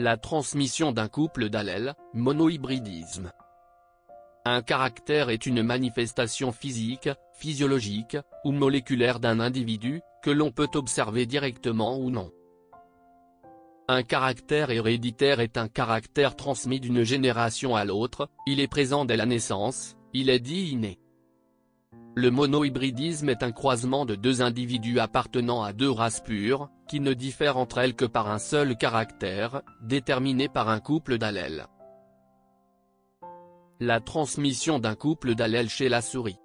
La transmission d'un couple d'allèles, monohybridisme. Un caractère est une manifestation physique, physiologique, ou moléculaire d'un individu, que l'on peut observer directement ou non. Un caractère héréditaire est un caractère transmis d'une génération à l'autre, il est présent dès la naissance, il est dit inné. Le monohybridisme est un croisement de deux individus appartenant à deux races pures, qui ne diffèrent entre elles que par un seul caractère, déterminé par un couple d'allèles. La transmission d'un couple d'allèles chez la souris.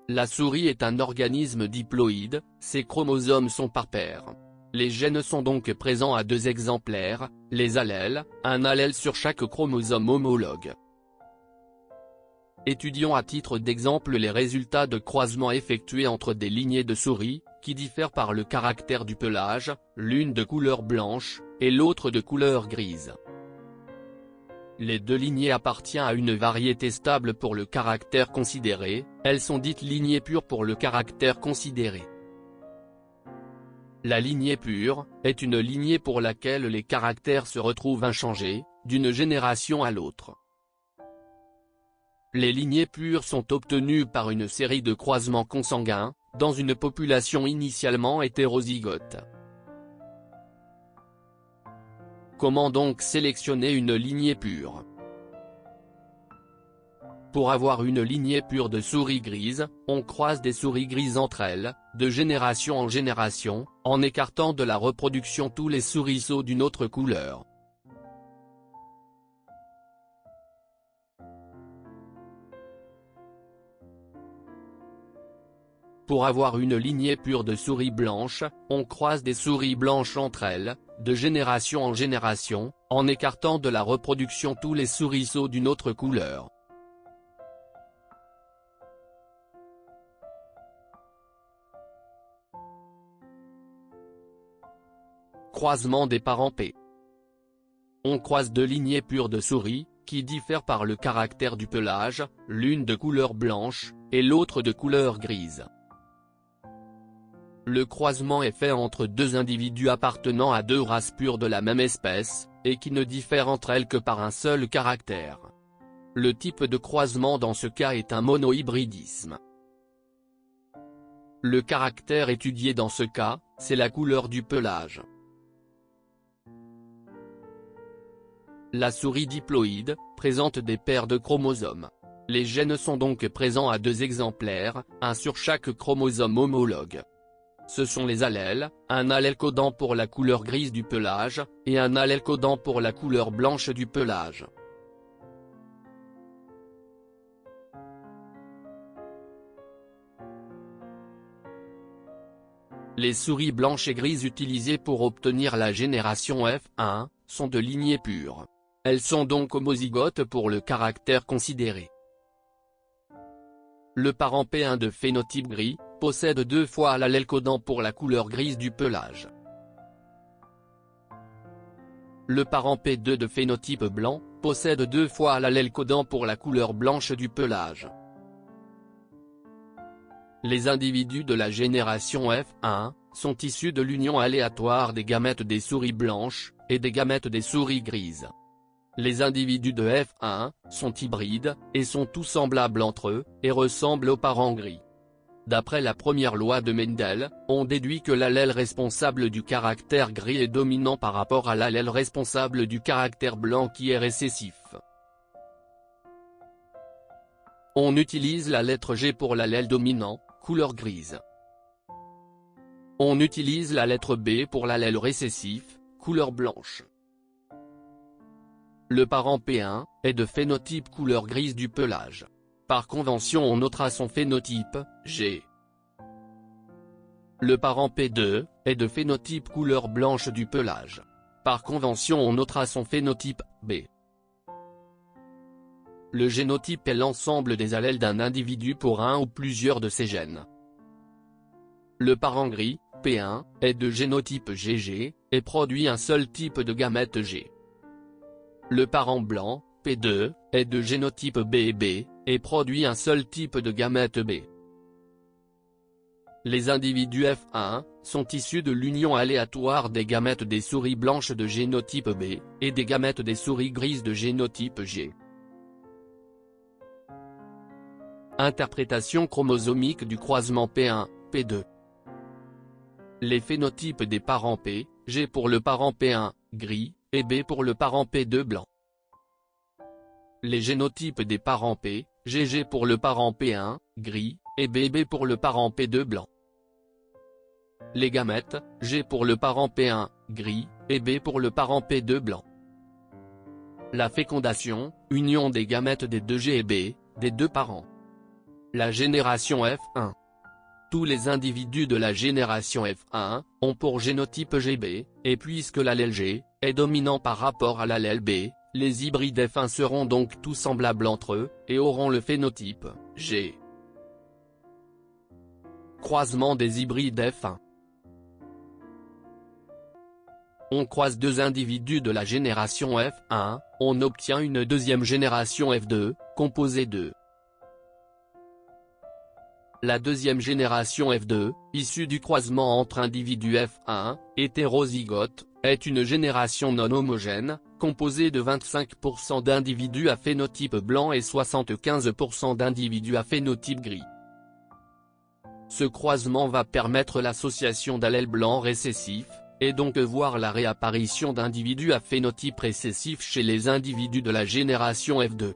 La souris est un organisme diploïde, ses chromosomes sont par paires. Les gènes sont donc présents à deux exemplaires, les allèles, un allèle sur chaque chromosome homologue. Étudions à titre d'exemple les résultats de croisements effectués entre des lignées de souris, qui diffèrent par le caractère du pelage, l'une de couleur blanche, et l'autre de couleur grise. Les deux lignées appartiennent à une variété stable pour le caractère considéré, elles sont dites lignées pures pour le caractère considéré. La lignée pure, est une lignée pour laquelle les caractères se retrouvent inchangés, d'une génération à l'autre. Les lignées pures sont obtenues par une série de croisements consanguins, dans une population initialement hétérozygote. Comment donc sélectionner une lignée pure? Pour avoir une lignée pure de souris grises, on croise des souris grises entre elles, de génération en génération, en écartant de la reproduction tous les souriceaux d'une autre couleur. Pour avoir une lignée pure de souris blanches, on croise des souris blanches entre elles, de génération en génération, en écartant de la reproduction tous les souriceaux d'une autre couleur. Croisement des parents P. On croise deux lignées pures de souris, qui diffèrent par le caractère du pelage, l'une de couleur blanche, et l'autre de couleur grise. Le croisement est fait entre deux individus appartenant à deux races pures de la même espèce, et qui ne diffèrent entre elles que par un seul caractère. Le type de croisement dans ce cas est un monohybridisme. Le caractère étudié dans ce cas, c'est la couleur du pelage. La souris diploïde, présente des paires de chromosomes. Les gènes sont donc présents à deux exemplaires, un sur chaque chromosome homologue. Ce sont les allèles, un allèle codant pour la couleur grise du pelage, et un allèle codant pour la couleur blanche du pelage. Les souris blanches et grises utilisées pour obtenir la génération F1, sont de lignée pure. Elles sont donc homozygotes pour le caractère considéré. Le parent P1 de phénotype gris, possède deux fois l'allèle codant pour la couleur grise du pelage. Le parent P2 de phénotype blanc, possède deux fois l'allèle codant pour la couleur blanche du pelage. Les individus de la génération F1, sont issus de l'union aléatoire des gamètes des souris blanches, et des gamètes des souris grises. Les individus de F1, sont hybrides, et sont tous semblables entre eux, et ressemblent aux parents gris. D'après la première loi de Mendel, on déduit que l'allèle responsable du caractère gris est dominant par rapport à l'allèle responsable du caractère blanc qui est récessif. On utilise la lettre G pour l'allèle dominant, couleur grise. On utilise la lettre B pour l'allèle récessif, couleur blanche. Le parent P1, est de phénotype couleur grise du pelage. Par convention on notera son phénotype, G. Le parent P2, est de phénotype couleur blanche du pelage. Par convention on notera son phénotype, B. Le génotype est l'ensemble des allèles d'un individu pour un ou plusieurs de ses gènes. Le parent gris, P1, est de génotype GG, et produit un seul type de gamète G. Le parent blanc, P2, est de génotype BB, et produit un seul type de gamète B. Les individus F1 sont issus de l'union aléatoire des gamètes des souris blanches de génotype B, et des gamètes des souris grises de génotype G. Interprétation chromosomique du croisement P1, P2. Les phénotypes des parents P, G pour le parent P1, gris, et B pour le parent P2 blanc. Les génotypes des parents P, GG pour le parent P1, gris, et BB pour le parent P2 blanc. Les gamètes, G pour le parent P1, gris, et B pour le parent P2 blanc. La fécondation, union des gamètes des deux G et B, des deux parents. La génération F1. Tous les individus de la génération F1 ont pour génotype GB, et puisque l'allèle G est dominant par rapport à l'allèle B, les hybrides F1 seront donc tous semblables entre eux, et auront le phénotype G. Croisement des hybrides F1. On croise deux individus de la génération F1, on obtient une deuxième génération F2, composée de. La deuxième génération F2, issue du croisement entre individus F1, hétérozygotes, est une génération non homogène, composée de 25% d'individus à phénotype blanc et 75% d'individus à phénotype gris. Ce croisement va permettre l'association d'allèles blancs récessifs, et donc voir la réapparition d'individus à phénotype récessif chez les individus de la génération F2.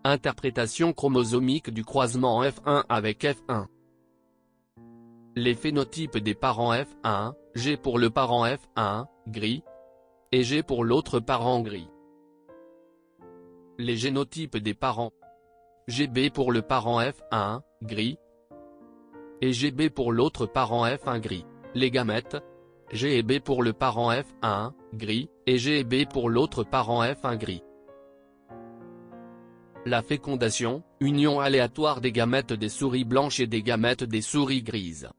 Interprétation chromosomique du croisement F1 avec F1. Les phénotypes des parents F1, G pour le parent F1, gris, et G pour l'autre parent gris. Les génotypes des parents GB pour le parent F1, gris, et GB pour l'autre parent F1 gris. Les gamètes G et B pour le parent F1, gris, et G et B pour l'autre parent F1 gris. La fécondation, union aléatoire des gamètes des souris blanches et des gamètes des souris grises.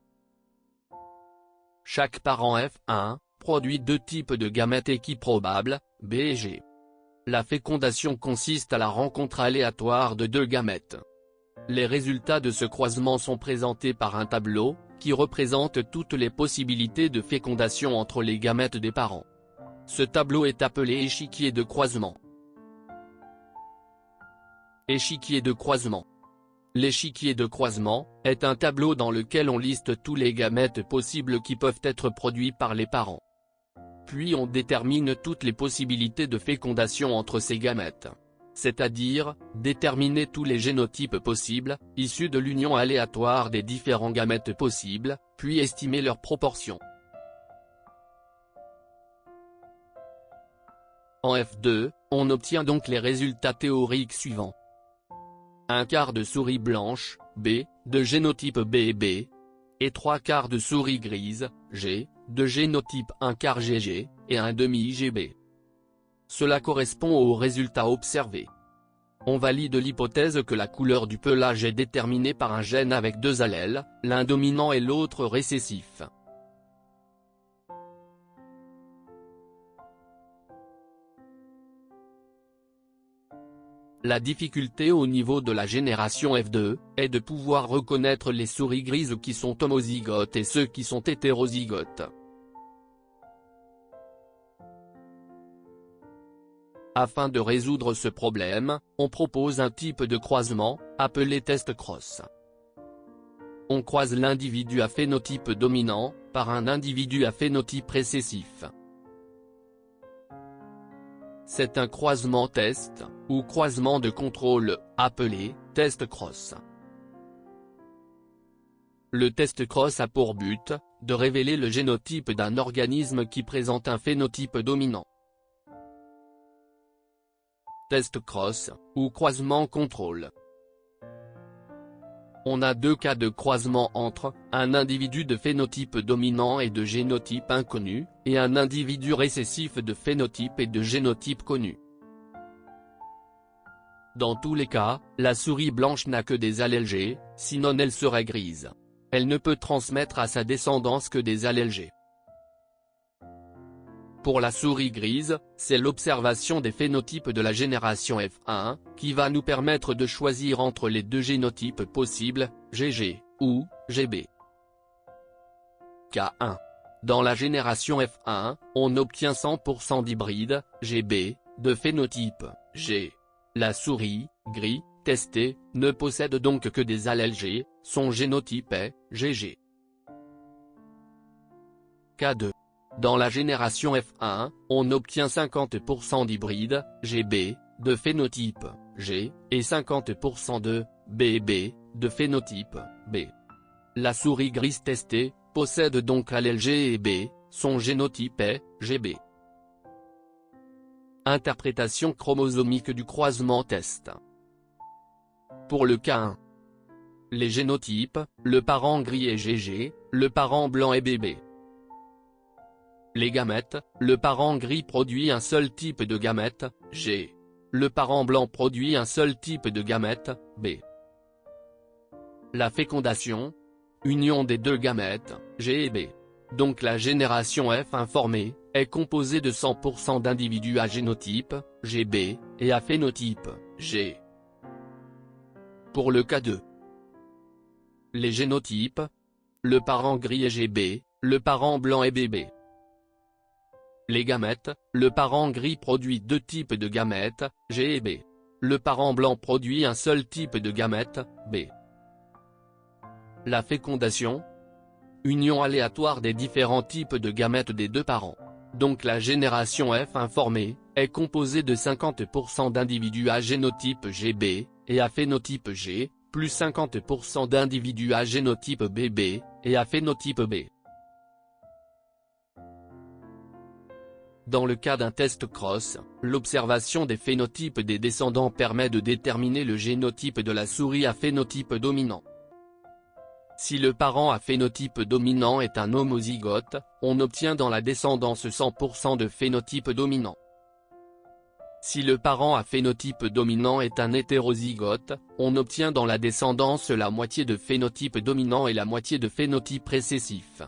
Chaque parent F1 produit deux types de gamètes équiprobables, B et G. La fécondation consiste à la rencontre aléatoire de deux gamètes. Les résultats de ce croisement sont présentés par un tableau, qui représente toutes les possibilités de fécondation entre les gamètes des parents. Ce tableau est appelé échiquier de croisement. Échiquier de croisement. L'échiquier de croisement est un tableau dans lequel on liste tous les gamètes possibles qui peuvent être produits par les parents. Puis on détermine toutes les possibilités de fécondation entre ces gamètes. C'est-à-dire, déterminer tous les génotypes possibles, issus de l'union aléatoire des différents gamètes possibles, puis estimer leurs proportions. En F2, on obtient donc les résultats théoriques suivants. Un quart de souris blanche, B, de génotype B et B, et 3/4 de souris grise, G, de génotype 1/4 GG, et 1/2 GB. Cela correspond aux résultats observés. On valide l'hypothèse que la couleur du pelage est déterminée par un gène avec deux allèles, l'un dominant et l'autre récessif. La difficulté au niveau de la génération F2, est de pouvoir reconnaître les souris grises qui sont homozygotes et ceux qui sont hétérozygotes. Afin de résoudre ce problème, on propose un type de croisement, appelé test cross. On croise l'individu à phénotype dominant, par un individu à phénotype récessif. C'est un croisement test, ou croisement de contrôle, appelé test cross. Le test cross a pour but, de révéler le génotype d'un organisme qui présente un phénotype dominant. Test cross, ou croisement contrôle. On a deux cas de croisement entre, un individu de phénotype dominant et de génotype inconnu, et un individu récessif de phénotype et de génotype connu. Dans tous les cas, la souris blanche n'a que des allèles G, sinon elle serait grise. Elle ne peut transmettre à sa descendance que des allèles G. Pour la souris grise, c'est l'observation des phénotypes de la génération F1, qui va nous permettre de choisir entre les deux génotypes possibles, GG, ou GB. Cas 1. Dans la génération F1, on obtient 100% d'hybrides, GB, de phénotype, G. La souris, gris, testée, ne possède donc que des allèles G, son génotype est, GG. Cas 2. Dans la génération F1, on obtient 50% d'hybrides, GB, de phénotype, G, et 50% de, BB, de phénotype, B. La souris grise testée, possède donc allèle G et B, son génotype est, GB. Interprétation chromosomique du croisement test. Pour le cas 1. Les génotypes, le parent gris est GG, le parent blanc est BB. Les gamètes, le parent gris produit un seul type de gamète, G. Le parent blanc produit un seul type de gamète, B. La fécondation, union des deux gamètes, G et B. Donc la génération F informée, est composée de 100% d'individus à génotype, GB, et à phénotype, G. Pour le cas 2. Les génotypes, le parent gris est GB, le parent blanc est BB. Les gamètes, le parent gris produit deux types de gamètes, G et B. Le parent blanc produit un seul type de gamète, B. La fécondation, union aléatoire des différents types de gamètes des deux parents. Donc la génération F informée, est composée de 50% d'individus à génotype GB, et à phénotype G, plus 50% d'individus à génotype BB, et à phénotype B. Dans le cas d'un test cross, l'observation des phénotypes des descendants permet de déterminer le génotype de la souris à phénotype dominant. Si le parent à phénotype dominant est un homozygote, on obtient dans la descendance 100% de phénotype dominant. Si le parent à phénotype dominant est un hétérozygote, on obtient dans la descendance la moitié de phénotype dominant et la moitié de phénotype récessif.